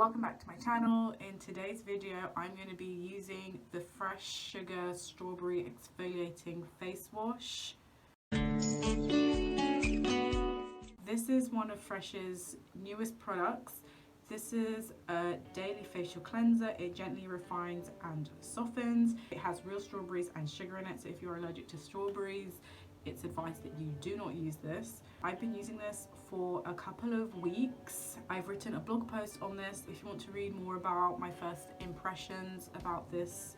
welcome back to my channel. In today's video I'm going to be using the Fresh Sugar Strawberry Exfoliating Face Wash. This is one of Fresh's newest products. This is a daily facial cleanser. It gently refines and softens. It has real strawberries and sugar in it, so if you're allergic to strawberries, it's advised that you do not use this. I've been using this for a couple of weeks. I've written a blog post on this. If you want to read more about my first impressions about this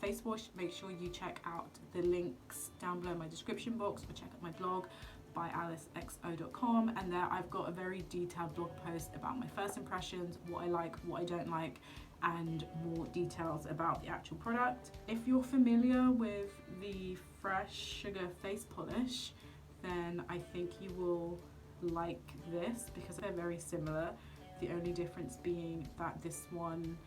face wash, make sure you check out the links down below in my description box, or check out my blog by alicexo.com, and there I've got a very detailed blog post about my first impressions, what I like, what I don't like, and more details about the actual product. If you're familiar with the Fresh Sugar face polish, then I think you will like this because they're very similar. The only difference being that this one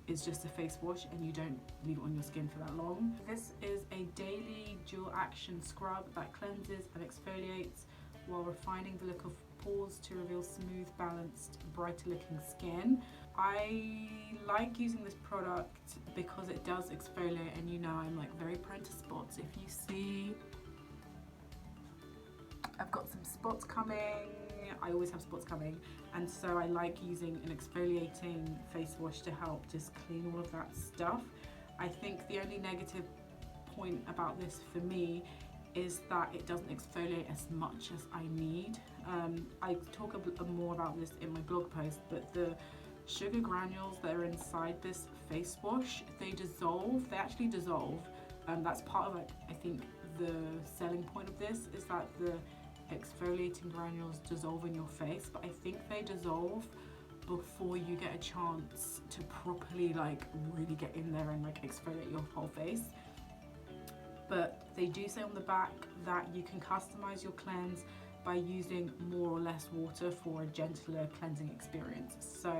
is just a face wash and you don't leave it on your skin for that long. This is a daily dual action scrub that cleanses and exfoliates while refining the look of pores to reveal smooth, balanced, brighter looking skin. I like using this product because it does exfoliate, and you know I'm like very prone to spots. If you see, I've got some spots coming. I always have spots coming, and so I like using an exfoliating face wash to help just clean all of that stuff. I think the only negative point about this for me is that it doesn't exfoliate as much as I need. I talk a bit more about this in my blog post, but the sugar granules that are inside this face wash, they actually dissolve. That's part of it. I think the selling point of this is that the exfoliating granules dissolve in your face, but I think they dissolve before you get a chance to properly really get in there and exfoliate your whole face. But they do say on the back that you can customize your cleanse by using more or less water for a gentler cleansing experience. So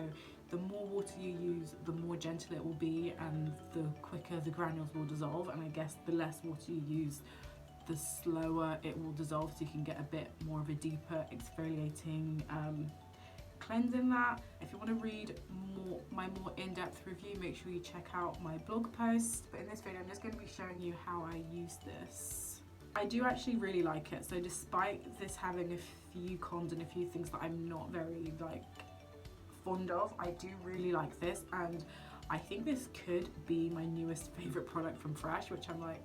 the more water you use, the more gentle it will be, and the quicker the granules will dissolve. And I guess the less water you use, the slower it will dissolve, so you can get a bit more of a deeper exfoliating cleanse in that. If you want to read my more in-depth review, make sure you check out my blog post. But in this video I'm just going to be showing you how I use this. I do actually really like it, so despite this having a few cons and a few things that I'm not very fond of, I do really like this, and I think this could be my newest favorite product from Fresh, which I'm like,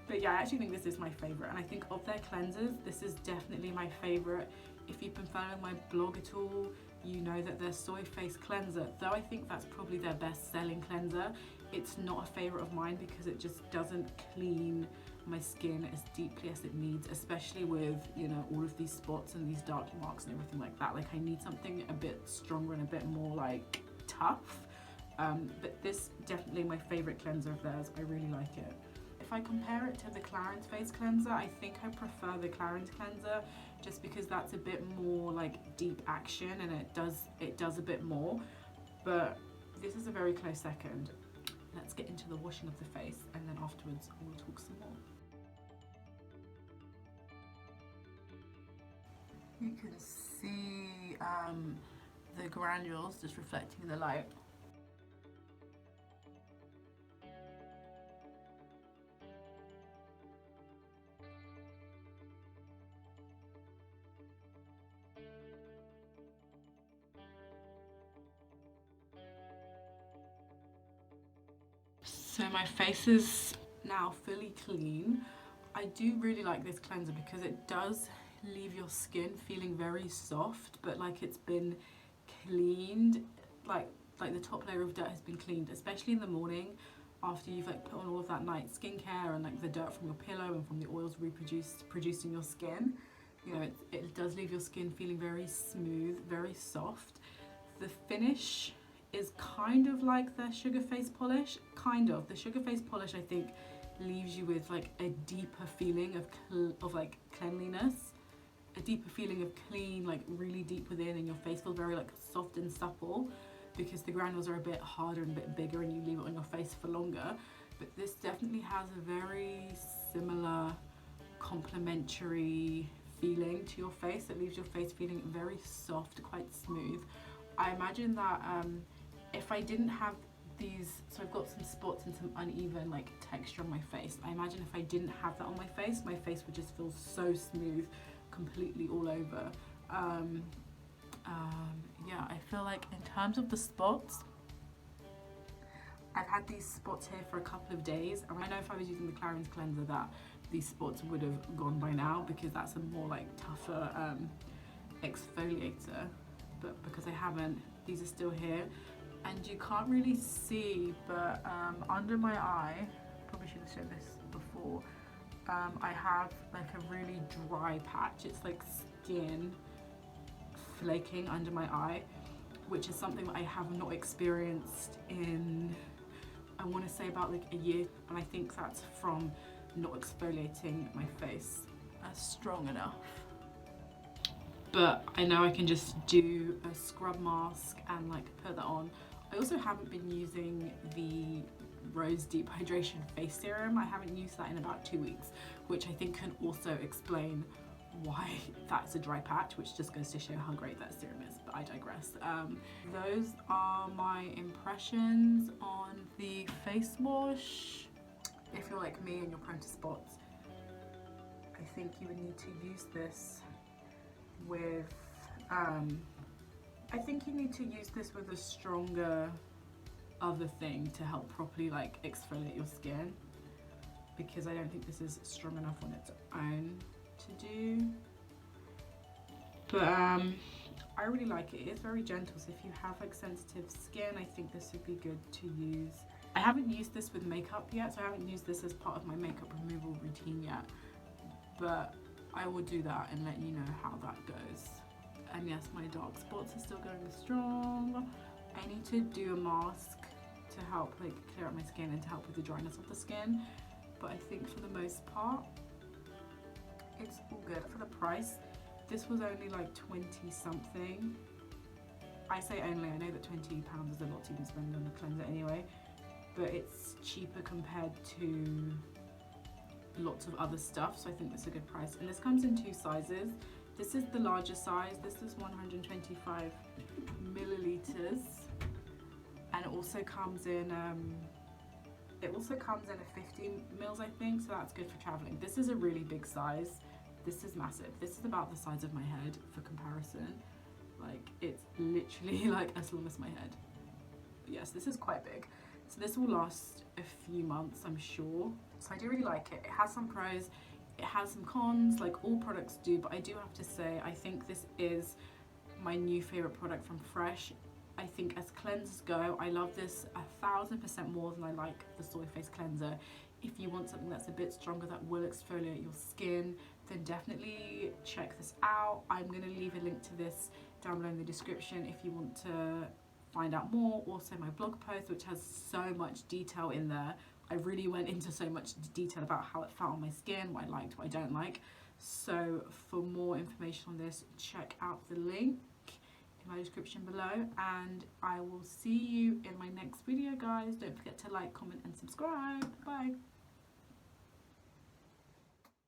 but yeah, I actually think this is my favorite, and I think of their cleansers, this is definitely my favorite. If you've been following my blog at all, you know that their soy face cleanser, though I think that's probably their best selling cleanser, it's not a favorite of mine because it just doesn't clean my skin as deeply as it needs, especially with, you know, all of these spots and these dark marks and everything like that. I need something a bit stronger and a bit more tough. But this definitely my favorite cleanser of theirs. I really like it. If I compare it to the Clarins face cleanser, I think I prefer the Clarins cleanser just because that's a bit more deep action, and it does a bit more, but this is a very close second. Let's get into the washing of the face, and then afterwards we'll talk some more. You can see the granules just reflecting the light. So my face is now fully clean. I do really like this cleanser because it does leave your skin feeling very soft, but it's been cleaned, like the top layer of dirt has been cleaned, especially in the morning after you've put on all of that night skincare and the dirt from your pillow and from the oils produced in your skin. You know, it does leave your skin feeling very smooth, very soft. The finish is kind of like their Sugar Face polish, The Sugar Face polish, I think, leaves you with a deeper feeling of cleanliness, a deeper feeling of clean, really deep within, and your face feels very soft and supple because the granules are a bit harder and a bit bigger and you leave it on your face for longer. But this definitely has a very similar complementary feeling to your face. It leaves your face feeling very soft, quite smooth. I imagine that if I didn't have these, so I've got some spots and some uneven like texture on my face. I imagine if I didn't have that on my face would just feel so smooth, completely all over. Yeah, I feel like in terms of the spots, I've had these spots here for a couple of days, and I know if I was using the Clarins cleanser that these spots would have gone by now, because that's a more like tougher exfoliator, but because I haven't, these are still here. And you can't really see, but under my eye, probably should have shown this before, I have like a really dry patch. It's like skin flaking under my eye, which is something that I have not experienced in, I want to say about like a year, and I think that's from not exfoliating my face strong enough. But I know I can just do a scrub mask and like put that on. I also haven't been using the Rose Deep Hydration Face Serum. I haven't used that in about 2 weeks, which I think can also explain why that's a dry patch, which just goes to show how great that serum is, but I digress. Those are my impressions on the face wash. If you're like me and you're prone to spots, I think you would need to use this with I think you need to use this with a stronger other thing to help properly like exfoliate your skin, because I don't think this is strong enough on its own to do. But I really like it. It's very gentle, so if you have like sensitive skin, I think this would be good to use. I haven't used this with makeup yet, so I haven't used this as part of my makeup removal routine yet, but I will do that and let you know how that goes. And yes, my dark spots are still going strong. I need to do a mask to help like clear up my skin and to help with the dryness of the skin, but I think for the most part it's all good. For the price, this was only like 20 something. I say only, I know that £20 is a lot to even spend on a cleanser anyway, but it's cheaper compared to lots of other stuff, so I think that's a good price. And this comes in 2 sizes. This is the larger size. This is 125 milliliters, and it also comes in a 50 mils, I think, so that's good for traveling. This is a really big size. This is massive. This is about the size of my head for comparison. Like, it's literally like as long as my head. But yes, this is quite big. So this will last a few months, I'm sure. So I do really like it. It has some pros, it has some cons, like all products do, but I do have to say, I think this is my new favorite product from Fresh. I think as cleansers go, I love this 1000% more than I like the Soy Face cleanser. If you want something that's a bit stronger that will exfoliate your skin, then definitely check this out. I'm going to leave a link to this down below in the description if you want to find out more. Also my blog post, which has so much detail in there. I really went into so much detail about how it felt on my skin, what I liked, what I don't like. So for more information on this, check out the link in my description below, and I will see you in my next video, guys. Don't forget to like, comment and subscribe. Bye.